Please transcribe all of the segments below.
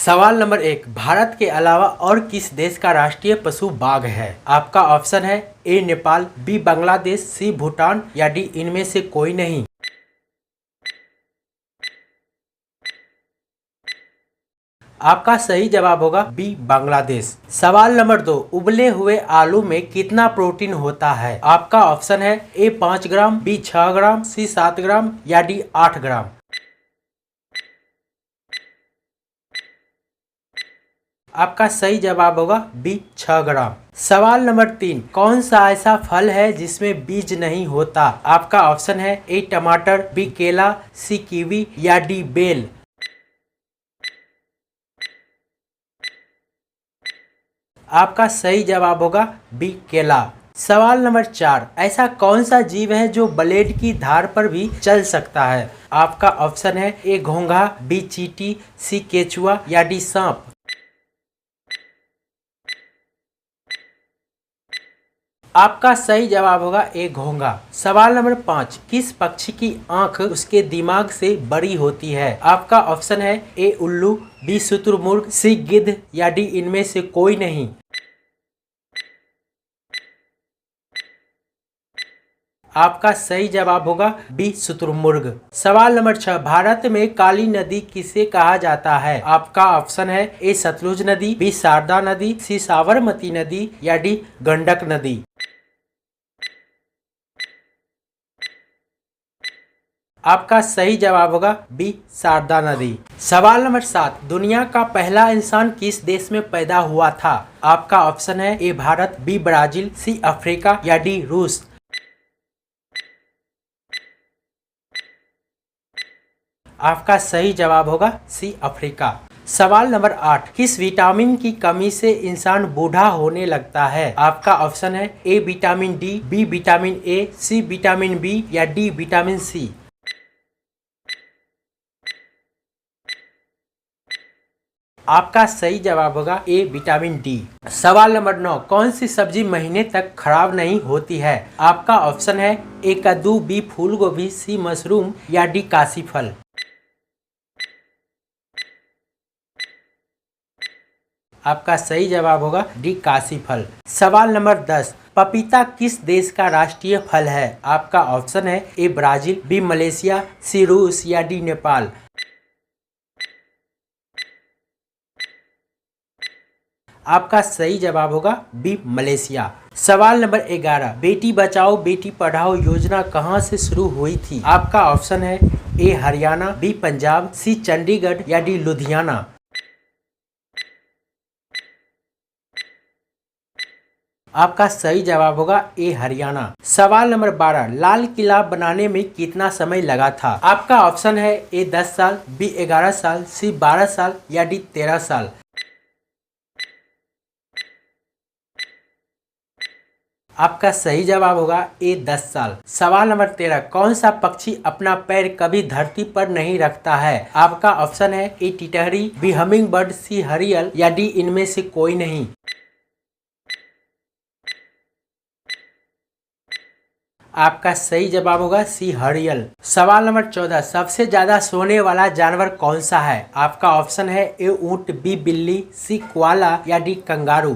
सवाल नंबर 1, भारत के अलावा और किस देश का राष्ट्रीय पशु बाघ है? आपका ऑप्शन है ए नेपाल, बी बांग्लादेश, सी भूटान या डी इनमें से कोई नहीं। आपका सही जवाब होगा बी बांग्लादेश। सवाल नंबर 2, उबले हुए आलू में कितना प्रोटीन होता है? आपका ऑप्शन है ए 5 ग्राम, बी 6 ग्राम, सी 7 ग्राम या डी 8 ग्राम। आपका सही जवाब होगा बी 6 ग्राम। सवाल नंबर 3, कौन सा ऐसा फल है जिसमें बीज नहीं होता? आपका ऑप्शन है ए टमाटर, बी केला, सी कीवी या डी बेल। आपका सही जवाब होगा बी केला। सवाल नंबर 4, ऐसा कौन सा जीव है जो ब्लेड की धार पर भी चल सकता है? आपका ऑप्शन है ए घोंघा, बी चींटी, सी केचुआ या डी सांप। आपका सही जवाब होगा ए घोंघा। सवाल नंबर 5, किस पक्षी की आंख उसके दिमाग से बड़ी होती है? आपका ऑप्शन है ए उल्लू, बी शुतुरमुर्ग, सी गिद्ध या डी इनमें से कोई नहीं। आपका सही जवाब होगा बी शुतुरमुर्ग। सवाल नंबर 6, भारत में काली नदी किसे कहा जाता है? आपका ऑप्शन है ए सतलुज नदी, बी शारदा नदी, सी साबरमती नदी या डी गंडक नदी। आपका सही जवाब होगा बी शारदा नदी। सवाल नंबर 7, दुनिया का पहला इंसान किस देश में पैदा हुआ था? आपका ऑप्शन है A Bharat, B Brazil, C Africa या डी रूस। आपका सही जवाब होगा सी अफ्रीका। सवाल नंबर 8, किस विटामिन की कमी से इंसान बूढ़ा होने लगता है? आपका ऑप्शन है A vitamin D, B vitamin A, C vitamin B या डी विटामिन सी। आपका सही जवाब होगा ए विटामिन डी। सवाल नंबर 9, कौन सी सब्जी महीने तक खराब नहीं होती है? आपका ऑप्शन है ए कद्दू, बी फूल गोभी, सी मशरूम या डी काशी फल। आपका सही जवाब होगा डी काशी फल। सवाल नंबर 10, पपीता किस देश का राष्ट्रीय फल है? आपका ऑप्शन है ए ब्राजील, बी मलेशिया, सी रूस या डी नेपाल। आपका सही जवाब होगा बी मलेशिया। सवाल नंबर 11, बेटी बचाओ बेटी पढ़ाओ योजना कहां से शुरू हुई थी? आपका ऑप्शन है ए हरियाणा, बी पंजाब, सी चंडीगढ़ या डी लुधियाना। आपका सही जवाब होगा ए हरियाणा। सवाल नंबर 12, लाल किला बनाने में कितना समय लगा था? आपका ऑप्शन है ए 10 साल, बी 11 साल, सी 12 साल या डी 13 साल। आपका सही जवाब होगा ए 10 साल। सवाल नंबर 13, कौन सा पक्षी अपना पैर कभी धरती पर नहीं रखता है? आपका ऑप्शन है ए टिटहरी, बी हमिंग बर्ड, सी हरियल या डी इनमें से कोई नहीं। आपका सही जवाब होगा सी हरियल। सवाल नंबर 14, सबसे ज्यादा सोने वाला जानवर कौन सा है? आपका ऑप्शन है ए ऊंट, बी बिल्ली, सी कोआला या डी कंगारू।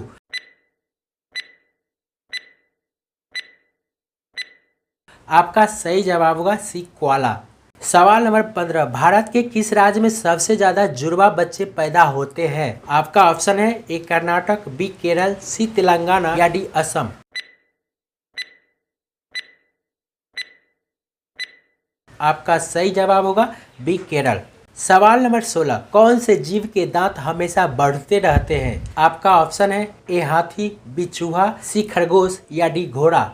आपका सही जवाब होगा सी कोआला। सवाल नंबर 15, भारत के किस राज्य में सबसे ज्यादा जुड़वा बच्चे पैदा होते हैं? आपका ऑप्शन है ए कर्नाटक, बी केरल, सी तेलंगाना या डी असम। आपका सही जवाब होगा बी केरल। सवाल नंबर 16, कौन से जीव के दांत हमेशा बढ़ते रहते हैं? आपका ऑप्शन है ए हाथी, बी चूहा, सी खरगोश या डी घोड़ा।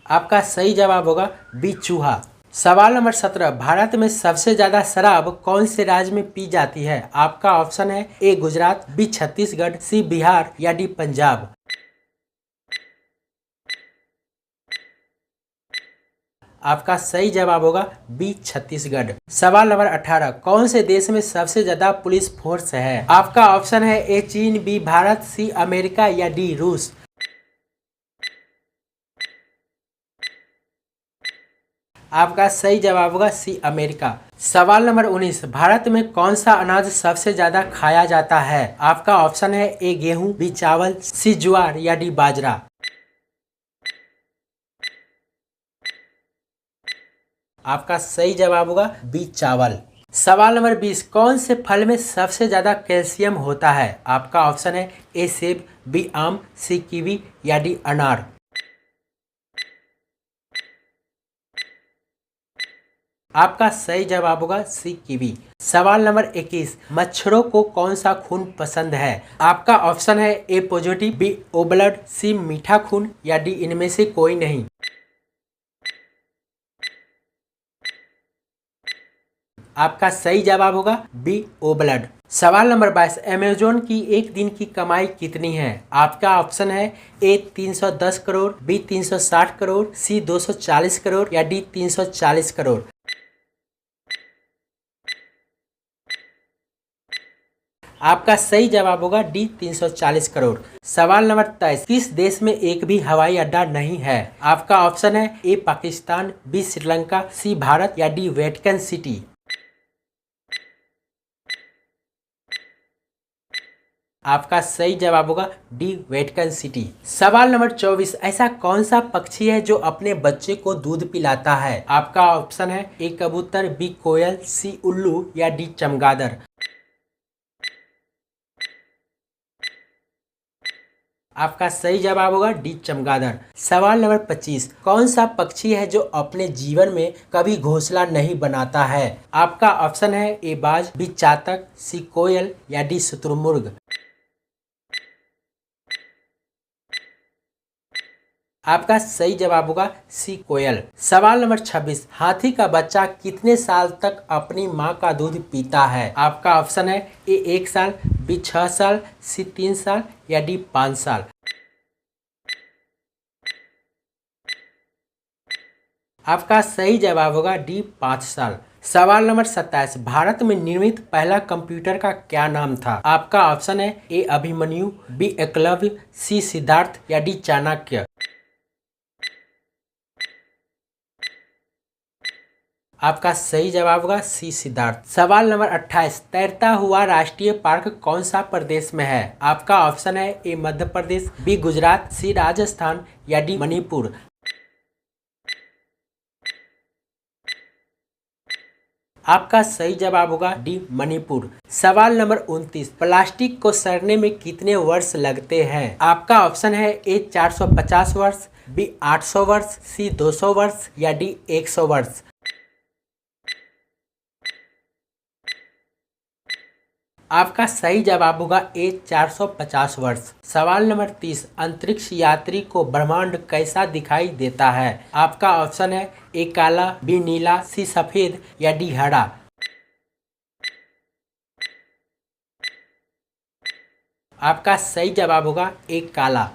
आपका सही जवाब होगा बी चूहा। सवाल नंबर 17, भारत में सबसे ज्यादा शराब कौन से राज्य में पी जाती है? आपका ऑप्शन है ए गुजरात, बी छत्तीसगढ़, सी बिहार या डी पंजाब। आपका सही जवाब होगा बी छत्तीसगढ़। सवाल नंबर 18, कौन से देश में सबसे ज्यादा पुलिस फोर्स है? आपका ऑप्शन है ए चीन, बी भारत, सी अमेरिका या डी रूस। आपका सही जवाब होगा सी अमेरिका। सवाल नंबर 19, भारत में कौन सा अनाज सबसे ज्यादा खाया जाता है? आपका ऑप्शन है ए गेहूं, बी चावल, सी ज्वार या डी बाजरा। आपका सही जवाब होगा बी चावल। सवाल नंबर 20, कौन से फल में सबसे ज्यादा कैल्शियम होता है? आपका ऑप्शन है ए सेब, बी आम, सी कीवी या डी अनार। आपका सही जवाब होगा सी कीवी। सवाल नंबर 21, मच्छरों को कौन सा खून पसंद है? आपका ऑप्शन है ए पॉजिटिव, बी ओ ब्लड, सी मीठा खून या डी इनमें से कोई नहीं। आपका सही जवाब होगा बी ओ ब्लड। सवाल नंबर 22, अमेजोन की एक दिन की कमाई कितनी है? आपका ऑप्शन है ए 310 करोड़, बी 360 करोड़, सी 240 करोड़ या डी 340 करोड़। आपका सही जवाब होगा डी 340 करोड़। सवाल नंबर 23, किस देश में एक भी हवाई अड्डा नहीं है? आपका ऑप्शन है ए पाकिस्तान, बी श्रीलंका, सी भारत या डी वेटिकन सिटी। आपका सही जवाब होगा डी वेटिकन सिटी। सवाल नंबर 24, ऐसा कौन सा पक्षी है जो अपने बच्चे को दूध पिलाता है? आपका ऑप्शन है ए कबूतर, बी कोयल, सी उल्लू या डी चमगादड़। आपका सही जवाब होगा डी चमगादड़। सवाल नंबर 25, कौन सा पक्षी है जो अपने जीवन में कभी घोंसला नहीं बनाता है? आपका ऑप्शन है ए बाज, बी चातक, सी कोयल या डी शुतुरमुर्ग। आपका सही जवाब होगा सी कोयल। सवाल नंबर 26, हाथी का बच्चा कितने साल तक अपनी माँ का दूध पीता है? आपका ऑप्शन है ए 1 साल, बी 6 साल, सी 3 साल या डी 5 साल। आपका सही जवाब होगा डी 5 साल। सवाल नंबर 27, भारत में निर्मित पहला कंप्यूटर का क्या नाम था? आपका ऑप्शन है ए अभिमन्यु, बी एकलव्य, सी सिद्धार्थ या डी चाणक्य। आपका सही जवाब होगा सी सिद्धार्थ। सवाल नंबर 28, तैरता हुआ राष्ट्रीय पार्क कौन सा प्रदेश में है? आपका ऑप्शन है ए मध्य प्रदेश, बी गुजरात, सी राजस्थान या डी मणिपुर। आपका सही जवाब होगा डी मणिपुर। सवाल नंबर 29, प्लास्टिक को सड़ने में कितने वर्ष लगते हैं? आपका ऑप्शन है ए 450 वर्ष, बी 800 वर्ष, सी 200 वर्ष या डी 100 वर्ष। आपका सही जवाब होगा ए 450 वर्ष। सवाल नंबर 30, अंतरिक्ष यात्री को ब्रह्मांड कैसा दिखाई देता है? आपका ऑप्शन है ए काला, बी नीला, सी सफेद या डी हरा। आपका सही जवाब होगा ए काला।